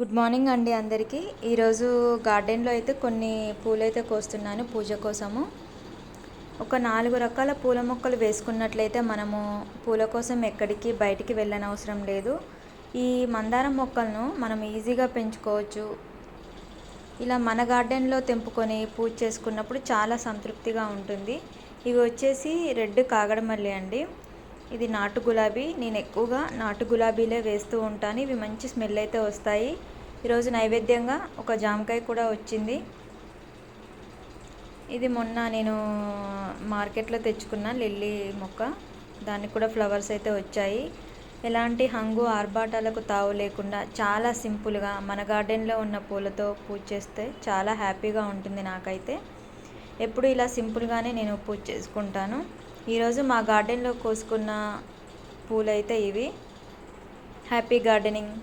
Good morning అండి అందరికీ. ఈరోజు గార్డెన్లో అయితే కొన్ని పూలైతే కోస్తున్నాను పూజ కోసము. ఒక 4 రకాల పూల మొక్కలు వేసుకున్నట్లయితే మనము పూల కోసం ఎక్కడికి బయటికి వెళ్ళనవసరం లేదు. ఈ మందారం మొక్కలను మనం ఈజీగా పెంచుకోవచ్చు. ఇలా మన గార్డెన్లో తెంపుకొని పూజ చేసుకున్నప్పుడు చాలా సంతృప్తిగా ఉంటుంది. ఇవి వచ్చేసి రెడ్ కాగడమల్లి అండి. ఇది నాటు గులాబీ. నేను ఎక్కువగా నాటు గులాబీలే వేస్తూ ఉంటాను. ఇవి మంచి స్మెల్ అయితే వస్తాయి. ఈరోజు నైవేద్యంగా ఒక జామకాయ కూడా వచ్చింది. ఇది మొన్న నేను మార్కెట్లో తెచ్చుకున్న లిల్లీ మొక్క. దానికి కూడా ఫ్లవర్స్ అయితే వచ్చాయి. ఎలాంటి హంగు ఆర్భాటాలకు తావు లేకుండా చాలా సింపుల్గా మన గార్డెన్లో ఉన్న పూలతో పూజ చేస్తే చాలా హ్యాపీగా ఉంటుంది. నాకైతే ఎప్పుడు ఇలా సింపుల్గానే నేను పూజ చేసుకుంటాను. ఈరోజు మా గార్డెన్లో కోసుకున్న పూలైతే ఇవి. Happy gardening.